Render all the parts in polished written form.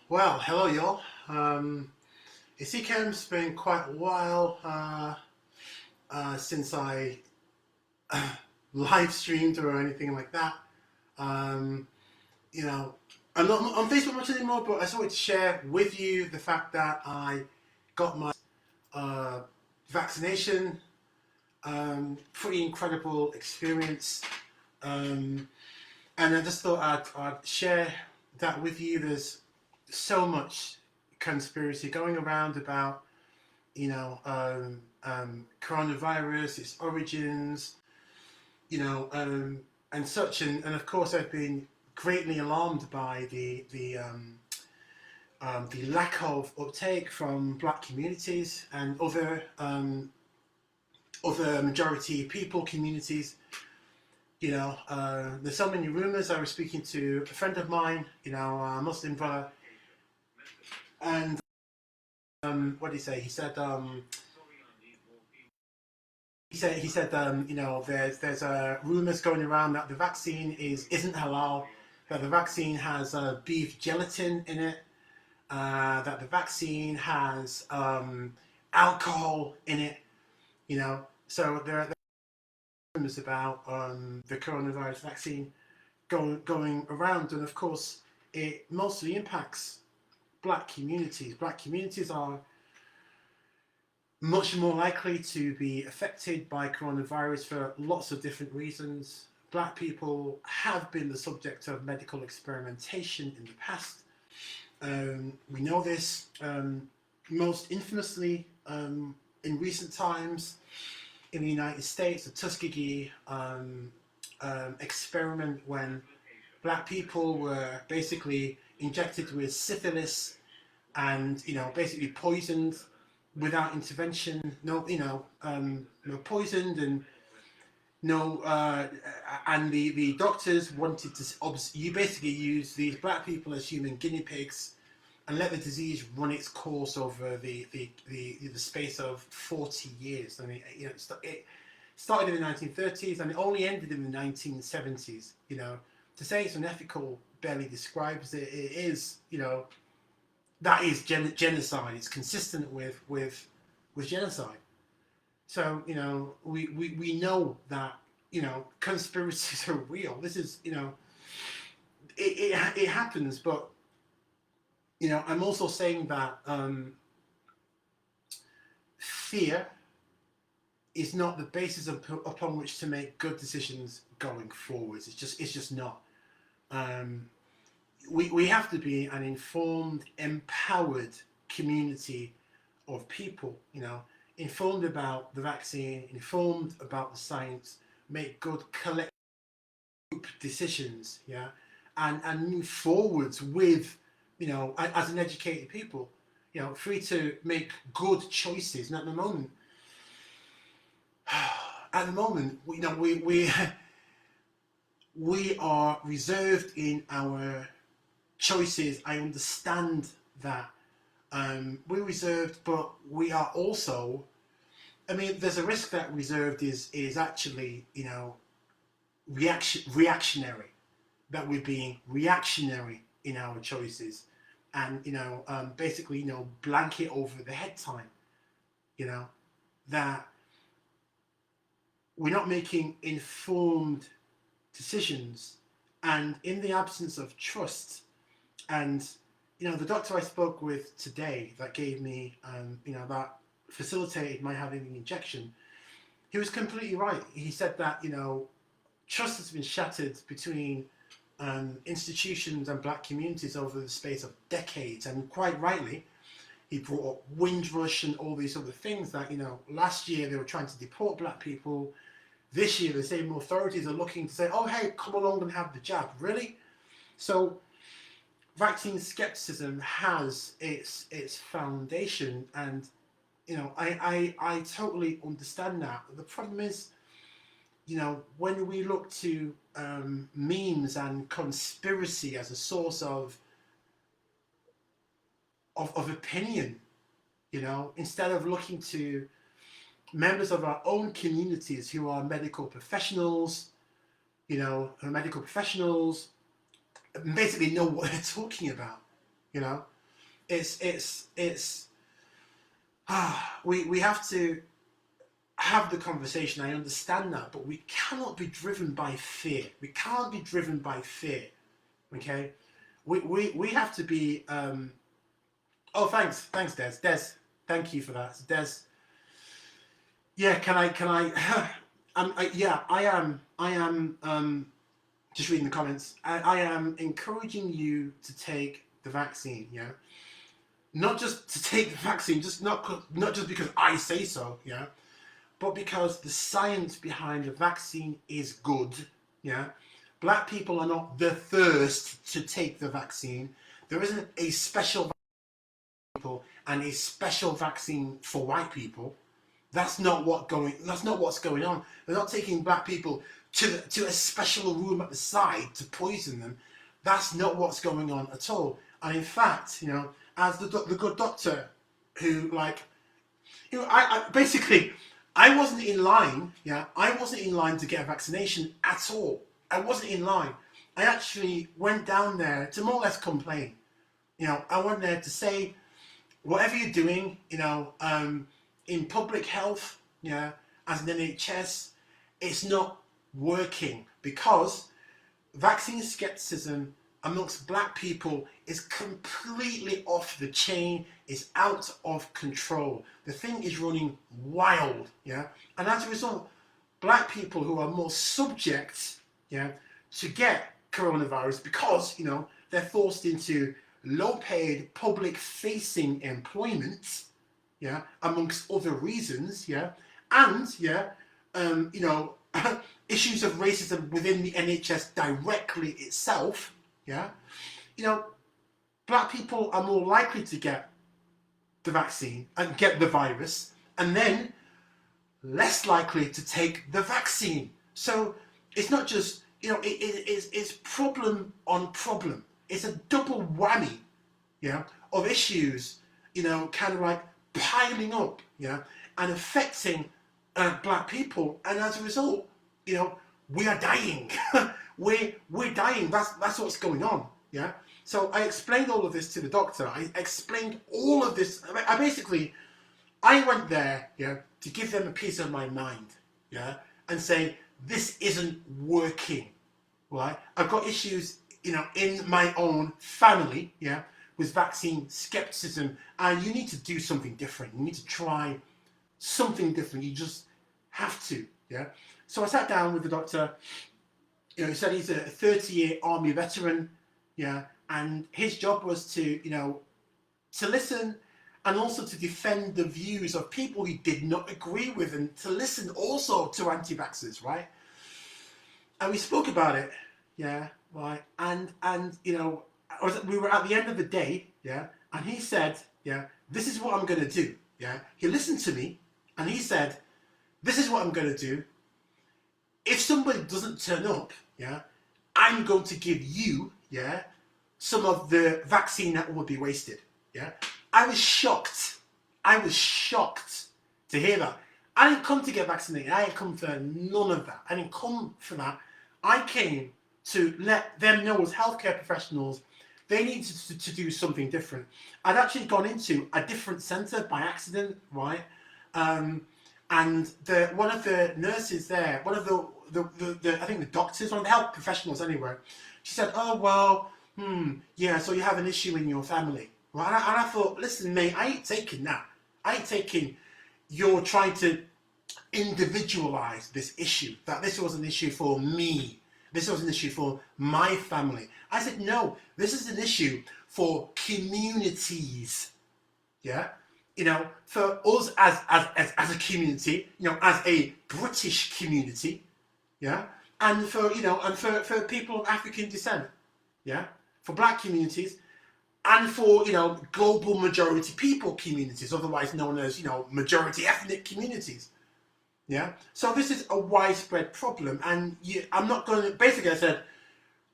Well, hello, y'all. It seems been quite a while since I live streamed or anything like that. Um, you know, I'm not on Facebook much anymore, but I just wanted to share with you the fact that I got my uh, vaccination. Pretty incredible experience. Um, and I just thought I'd share that with you. There's so much conspiracy going around about coronavirus, its origins, and such. And of course, I've been greatly alarmed by the lack of uptake from black communities and other majority people communities. There's so many rumors. I was speaking to a friend of mine, a Muslim brother, and what did he say? He said, there's rumors going around that the vaccine isn't halal, that the vaccine has beef gelatin in it, that the vaccine has alcohol in it. So there are rumors about the coronavirus vaccine going around, and of course, it mostly impacts black communities. Black communities are much more likely to be affected by coronavirus for lots of different reasons. Black people have been the subject of medical experimentation in the past. We know this most infamously in recent times in the United States, the Tuskegee experiment, when black people were basically injected with syphilis and basically poisoned without intervention. No poisoned, and no, and the doctors wanted to. You basically use these black people as human guinea pigs and let the disease run its course over the space of 40 years. I mean, it started in the 1930s and it only ended in the 1970s. To say it's unethical barely describes it. It is, that is genocide. It's consistent with genocide. So we know that conspiracies are real. This is it happens, but I'm also saying that fear is not the basis upon which to make good decisions going forwards. It's just not. Um, we have to be an informed, empowered community of people, informed about the vaccine, informed about the science, make good collective decisions, yeah, and move forwards with, as an educated people, free to make good choices. And at the moment, we are reserved in our choices. I understand that we're reserved, but we are also. I mean, there's a risk that reserved is actually reactionary. That we're being reactionary in our choices, and basically blanket over the head time. That we're not making informed decisions, and in the absence of trust. And the doctor I spoke with today that gave me, that facilitated my having the injection, he was completely right. He said that trust has been shattered between institutions and black communities over the space of decades, and quite rightly, he brought up Windrush and all these other things that last year they were trying to deport black people. This year the same authorities are looking to say, oh hey, come along and have the jab. Really? So vaccine skepticism has its foundation, and I totally understand that. The problem is, when we look to memes and conspiracy as a source of opinion, instead of looking to members of our own communities who are medical professionals, who basically know what they're talking about, it's we have to have the conversation. I understand that, but we cannot be driven by fear. We can't be driven by fear. Okay, we have to be. Oh, thanks, Des. Des, thank you for that, Des. Yeah, can I? Yeah, I am. Just reading the comments. I am encouraging you to take the vaccine. Yeah, not just to take the vaccine, just not just because I say so. Yeah, but because the science behind the vaccine is good. Yeah, black people are not the first to take the vaccine. There isn't a special people and a special vaccine for white people. That's not what's going on. They're not taking black people to a special room at the side to poison them. That's not what's going on at all. And in fact, as the good doctor who, like, I basically, I wasn't in line. Yeah, I wasn't in line to get a vaccination at all. I wasn't in line. I actually went down there to more or less complain. I went there to say, whatever you're doing, in public health, yeah, as an NHS, it's not working because vaccine skepticism amongst black people is completely off the chain, is out of control. The thing is running wild, yeah, and as a result, black people who are more subject, yeah, to get coronavirus because they're forced into low-paid public-facing employment, yeah, amongst other reasons, yeah, and issues of racism within the NHS directly itself, yeah, black people are more likely to get the vaccine and get the virus, and then less likely to take the vaccine. So it's not just it's problem on problem. It's a double whammy, yeah, of issues, kind of like piling up, yeah, and affecting black people, and as a result, we are dying. we're dying. That's what's going on, yeah. So I explained all of this to the doctor. I explained all of this. I went there, yeah, to give them a piece of my mind, yeah, and say this isn't working, right? I've got issues, in my own family, yeah, with vaccine skepticism, and you need to do something different. You need to try something different. You just have to, yeah. So I sat down with the doctor. He said he's a 30-year army veteran, yeah, and his job was to, to listen and also to defend the views of people he did not agree with, and to listen also to anti-vaxxers, right? And we spoke about it, yeah, right, and we were at the end of the day, yeah, and he said, yeah, this is what I'm going to do, yeah. He listened to me, and he said, this is what I'm going to do. If somebody doesn't turn up, yeah, I'm going to give you, yeah, some of the vaccine that will be wasted, yeah. I was shocked. I was shocked to hear that. I didn't come to get vaccinated. I didn't come for none of that. I didn't come for that. I came to let them know as healthcare professionals they needed to do something different. I'd actually gone into a different centre by accident, right? And one of the nurses there, one of the I think the doctors, one of the health professionals anyway, she said, oh, well, yeah, so you have an issue in your family. Right? And I thought, listen, mate, I ain't taking that. I ain't taking you're trying to individualize this issue, that this was an issue for me. This was an issue for my family. I said, no, this is an issue for communities. Yeah? For us as a community, as a British community, yeah? And for people of African descent, yeah? For black communities, and for, global majority people communities, otherwise known as, majority ethnic communities. Yeah? So this is a widespread problem, and I'm not going to, basically I said,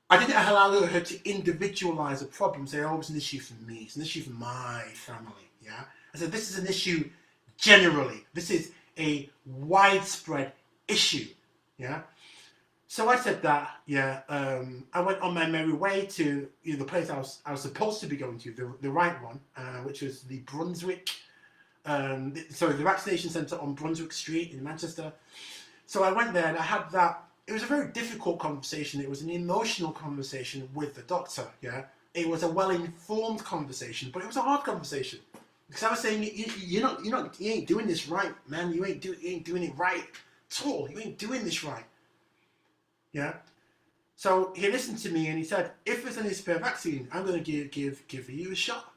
I didn't allow her to individualize a problem, say, oh, it's an issue for me, it's an issue for my family, yeah? I said, this is an issue generally. This is a widespread issue, yeah? So I said that, yeah. I went on my merry way to the place I was supposed to be going to, the right one, which was the Brunswick, the vaccination centre on Brunswick Street in Manchester. So I went there and I had that. It was a very difficult conversation. It was an emotional conversation with the doctor. Yeah, it was a well-informed conversation, but it was a hard conversation because I was saying you ain't doing this right, man. You ain't doing it right at all. You ain't doing this right. Yeah. So he listened to me and he said, if there's any spare vaccine, I'm going to give you a shot.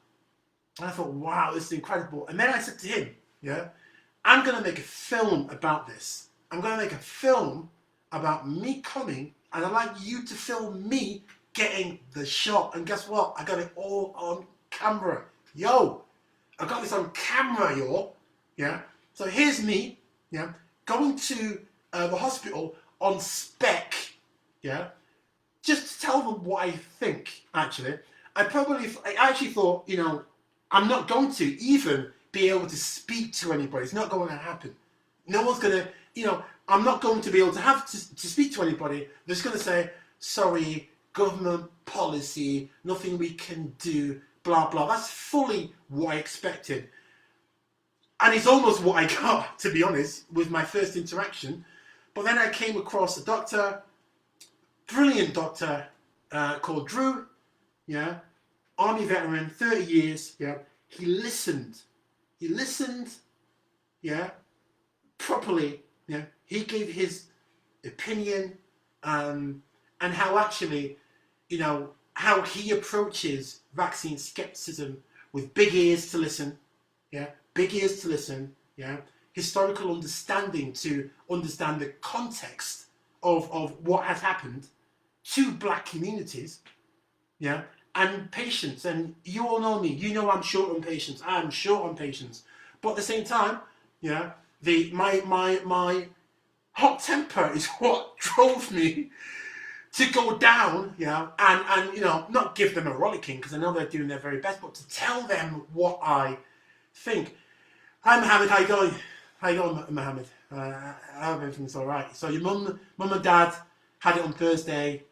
And I thought, wow, this is incredible. And then I said to him, yeah, I'm going to make a film about this. I'm going to make a film about me coming, and I'd like you to film me getting the shot. And guess what? I got it all on camera. Yo, I got this on camera, yo. Yeah. So here's me, yeah, going to the hospital on spec, yeah, just to tell them what I think. Actually, I actually thought, I'm not going to even be able to speak to anybody. It's not going to happen. No one's going to, I'm not going to be able to have to speak to anybody. They're just going to say, sorry, government policy, nothing we can do, blah, blah. That's fully what I expected. And it's almost what I got, to be honest, with my first interaction. But then I came across a doctor, brilliant doctor, called Drew, yeah, Army veteran, 30 years, yeah. He listened, yeah, properly, yeah. He gave his opinion, and how actually, how he approaches vaccine skepticism with big ears to listen, yeah, yeah, historical understanding to understand the context of what has happened to black communities, yeah, and patience. And you all know me, I'm short on patience. I'm short on patience. But at the same time, yeah, my hot temper is what drove me to go down, and not give them a rollicking because I know they're doing their very best, but to tell them what I think. Hi Mohammed, how you going? How you going, Mohammed? I hope everything's all right. So your mum and dad had it on Thursday.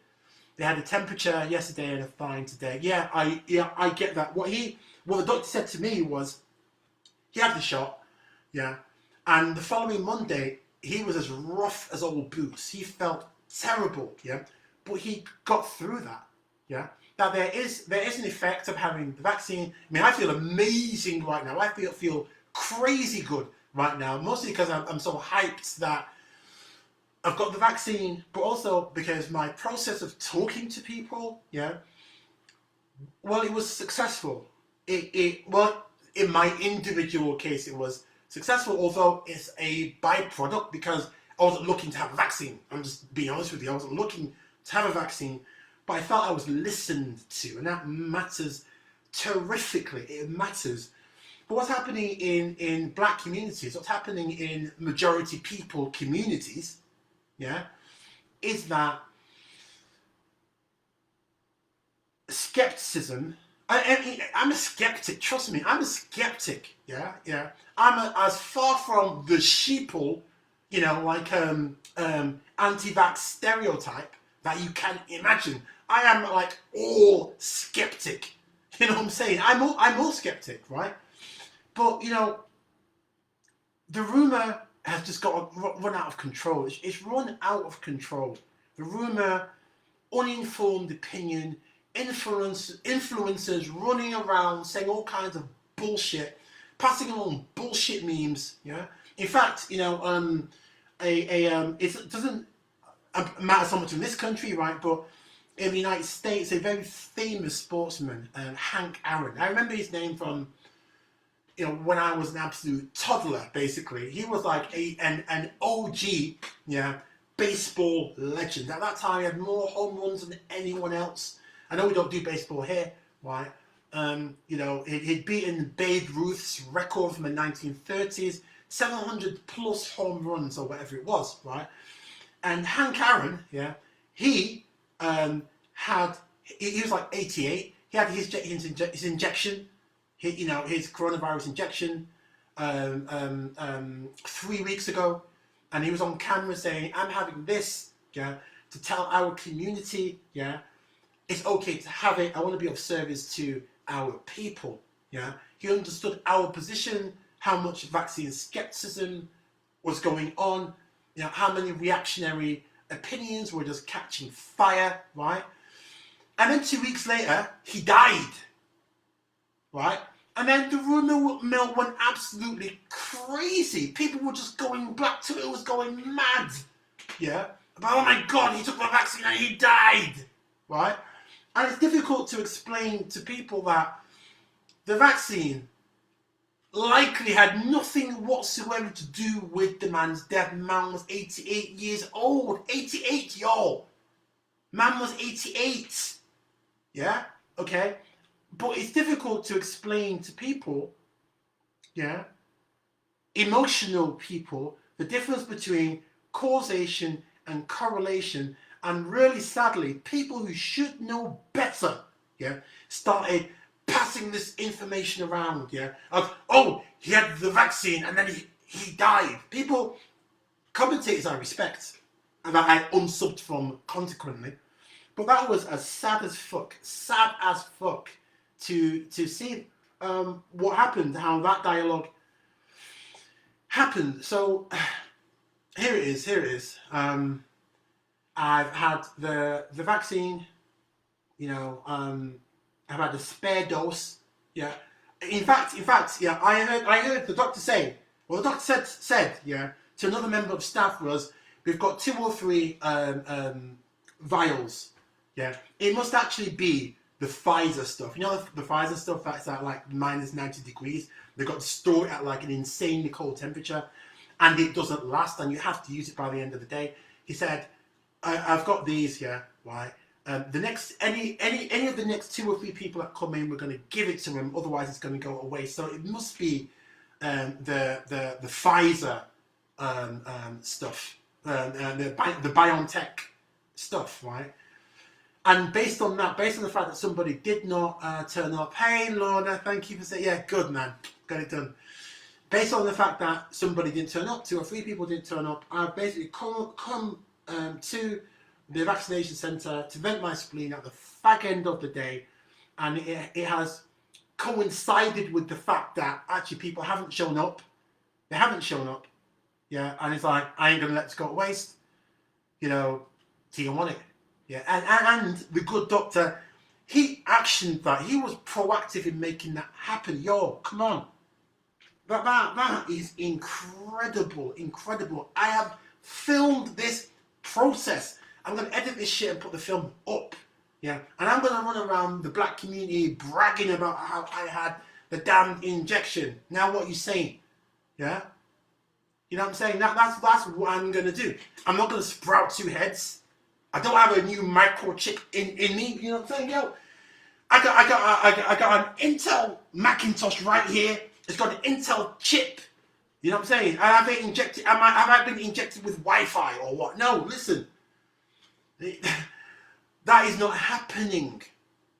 They had a temperature yesterday and a fine today. Yeah, I get that. What the doctor said to me was, he had the shot, yeah, and the following Monday he was as rough as old boots. He felt terrible, yeah, but he got through that, yeah. Now there is an effect of having the vaccine. I mean, I feel amazing right now. I feel crazy good right now, mostly because I'm so hyped that I've got the vaccine, but also because my process of talking to people, yeah, well, it was successful. Well, in my individual case, it was successful, although it's a byproduct because I wasn't looking to have a vaccine. I'm just being honest with you. I wasn't looking to have a vaccine, but I felt I was listened to, and that matters terrifically. It matters. But what's happening in black communities, what's happening in majority people communities, yeah, is that skepticism. I'm a skeptic. Trust me, I'm a skeptic. Yeah, yeah. As far from the sheeple, like anti-vax stereotype that you can imagine. I am like all skeptic. You know what I'm saying? I'm all skeptic, right? But the rumor has just got run out of control. It's run out of control. The rumor, uninformed opinion, influencers running around saying all kinds of bullshit, passing along bullshit memes. Yeah. In fact, it doesn't matter so much in this country, right? But in the United States, a very famous sportsman, Hank Aaron. I remember his name from when I was an absolute toddler. Basically, he was like an OG, yeah, baseball legend. At that time, he had more home runs than anyone else. I know we don't do baseball here, right? He'd beaten Babe Ruth's record from the 1930s, 700 plus home runs or whatever it was, right? And Hank Aaron, yeah, he was like 88. He had his injection, his coronavirus injection 3 weeks ago, and he was on camera saying, "I'm having this, yeah, to tell our community, yeah, it's okay to have it. I want to be of service to our people, yeah. He understood our position, how much vaccine skepticism was going on, you know, how many reactionary opinions were just catching fire, right? And then 2 weeks later, he died, right? And then the rumor mill went absolutely crazy. People were just going back to it, was going mad, yeah? About, oh my God, he took the vaccine and he died, right? And it's difficult to explain to people that the vaccine likely had nothing whatsoever to do with the man's death. Man was 88 years old. 88, y'all. Man was 88. Yeah? Okay? But it's difficult to explain to people, yeah, emotional people, the difference between causation and correlation. And really sadly, people who should know better, yeah, started passing this information around, yeah, of, oh, he had the vaccine and then he died. People, commentators I respect, and that I unsubbed from consequently, but that was as sad as fuck to see what happened, how that dialogue happened. So here it is. I've had the vaccine, you know, I've had a spare dose, yeah. In fact, yeah, I heard the doctor say, well, the doctor said, yeah, to another member of staff was, we've got 2 or 3 vials, yeah. It must actually be the Pfizer stuff. You know, the Pfizer stuff that's at like -90 degrees. They've got to store it at like an insanely cold temperature, and it doesn't last, and you have to use it by the end of the day. He said, I've got these, yeah, right? The next, any of the next 2 or 3 people that come in, we're going to give it to them. Otherwise, it's going to go away. So it must be the Pfizer stuff, the BioNTech stuff, right? And based on that, based on the fact that somebody did not turn up, hey Lorna, thank you for saying, yeah, good man, got it done. Based on the fact that somebody didn't turn up, 2 or 3 people didn't turn up, I've basically come to the vaccination centre to vent my spleen at the fag end of the day, and it has coincided with the fact that actually people haven't shown up. They haven't shown up, yeah, and it's like, I ain't gonna let this go to waste, you know. Do you want it? Yeah, and the good doctor, he actioned that. He was proactive in making that happen. Yo, come on. That is incredible. I have filmed this process. I'm going to edit this shit and put the film up. Yeah, and I'm going to run around the black community bragging about how I had the damned injection. Now what you saying? Yeah? You know what I'm saying? That's what I'm going to do. I'm not going to sprout 2 heads. I don't have a new microchip in me. You know what I'm saying? Yo, I got an Intel Macintosh right here. It's got an Intel chip. You know what I'm saying? Have I been injected with Wi-Fi or what? No, listen. That is not happening.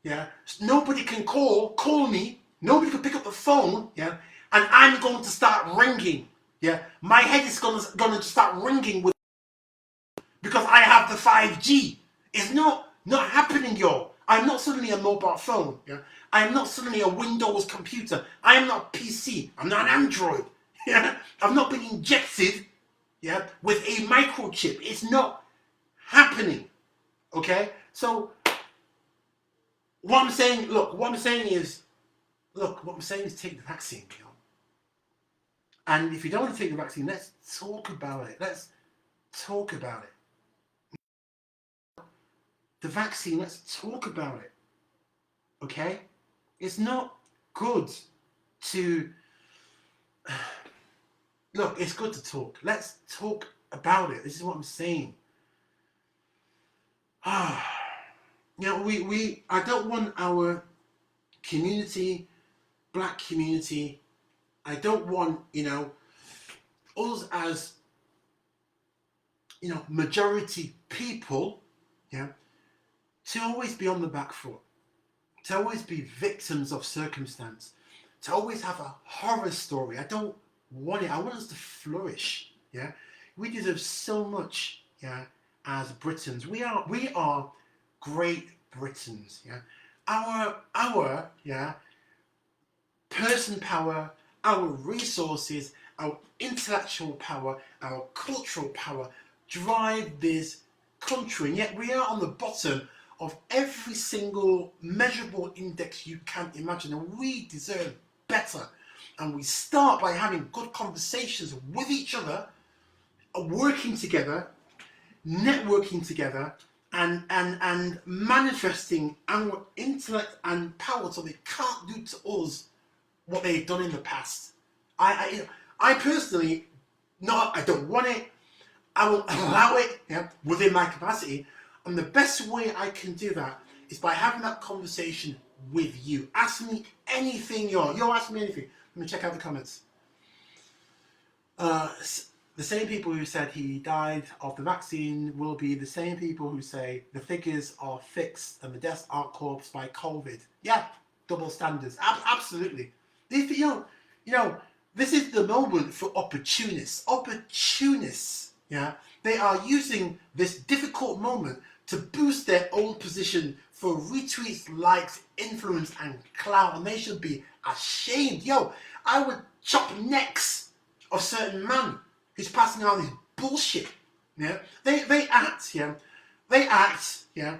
Yeah. Nobody can call me. Nobody can pick up the phone. Yeah. And I'm going to start ringing. Yeah. My head is going to start ringing with, because I have the 5G. It's not happening, yo. I'm not suddenly a mobile phone. Yeah. I'm not suddenly a Windows computer. I am not PC. I'm not an Android. Yeah. I've not been injected, yeah, with a microchip. It's not happening. Okay? So what I'm saying is take the vaccine, yo. And if you don't want to take the vaccine, let's talk about it. Let's talk about it. The vaccine, let's talk about it. Okay? It's not good to... Look, it's good to talk. Let's talk about it. This is what I'm saying. You know, I don't want our community, black community, I don't want, you know, us as, you know, majority people, yeah, to always be on the back foot, to always be victims of circumstance, to always have a horror story. I don't want it. I want us to flourish, yeah. We deserve so much, yeah, as Britons. We are great Britons. Yeah, our yeah person power, our resources, our intellectual power, our cultural power drive this country, and yet we are on the bottom of every single measurable index you can imagine, and we deserve better. And we start by having good conversations with each other, working together, networking together, and manifesting our intellect and power so they can't do to us what they've done in the past. I personally, I don't want it. I will allow it, yeah, within my capacity. And the best way I can do that is by having that conversation with you. Ask me anything, yo, ask me anything. Let me check out the comments. The same people who said he died of the vaccine will be the same people who say the figures are fixed and the deaths aren't caused by COVID. Yeah, double standards. Absolutely. You know, this is the moment for opportunists. Opportunists, yeah, they are using this difficult moment to boost their own position for retweets, likes, influence, and clout, and they should be ashamed. Yo, I would chop necks of certain man who's passing around this bullshit. Yeah, they act, yeah,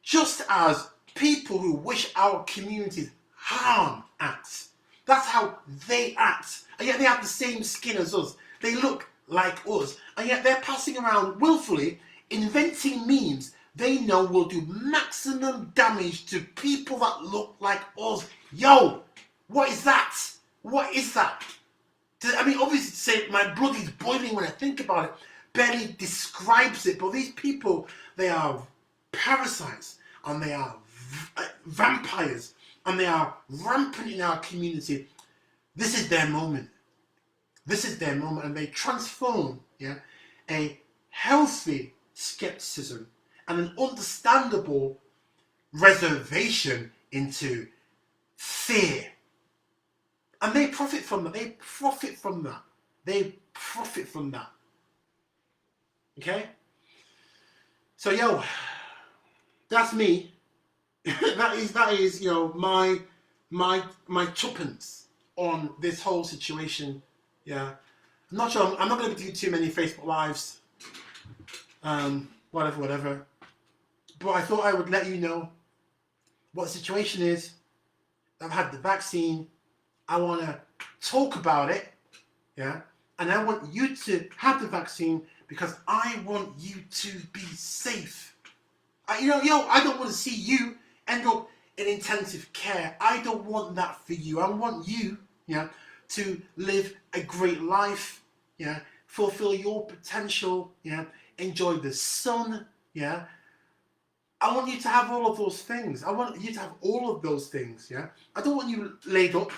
just as people who wish our communities harm act. That's how they act, and yet they have the same skin as us. They look like us, and yet they're passing around willfully, inventing memes they know will do maximum damage to people that look like us. Yo, what is that? What is that? I mean, obviously, to say my blood is boiling when I think about it barely describes it, but these people, they are parasites, and they are vampires, and they are rampant in our community. This is their moment. This is their moment, and they transform, yeah, a healthy skepticism and an understandable reservation into fear. And they profit from that. They profit from that. They profit from that. Okay? So, yo, that's me. that is, you know, my tuppence on this whole situation. Yeah. I'm not sure. I'm not going to do too many Facebook Lives. Whatever. But I thought I would let you know what the situation is. I've had the vaccine. I want to talk about it. Yeah. And I want you to have the vaccine because I want you to be safe. I don't want to see you end up in intensive care. I don't want that for you. I want you, yeah, to live a great life, yeah, fulfill your potential, yeah, enjoy the sun, yeah. I want you to have all of those things. I want you to have all of those things, yeah. I don't want you laid up,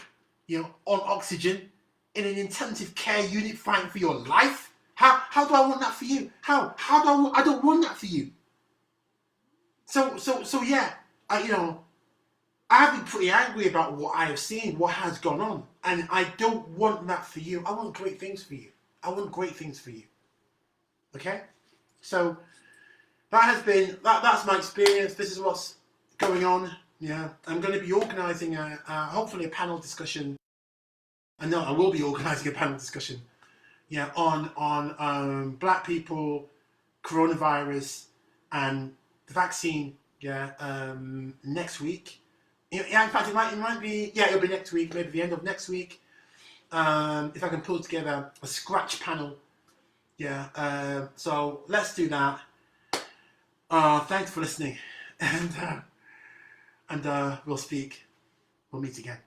you know, on oxygen in an intensive care unit fighting for your life. How do I want that for you? How do I don't want that for you. So yeah, I have been pretty angry about what I have seen, what has gone on, and I don't want that for you. I want great things for you. I want great things for you. Okay, so that's my experience. This is what's going on. Yeah, I'm going to be organising hopefully a panel discussion. And no, I will be organising a panel discussion. Yeah, on black people, coronavirus, and the vaccine. Yeah, next week. Yeah, in fact, it might be. Yeah, it'll be next week. Maybe the end of next week. If I can pull together a scratch panel. Yeah. So let's do that. Thanks for listening, and we'll speak. We'll meet again.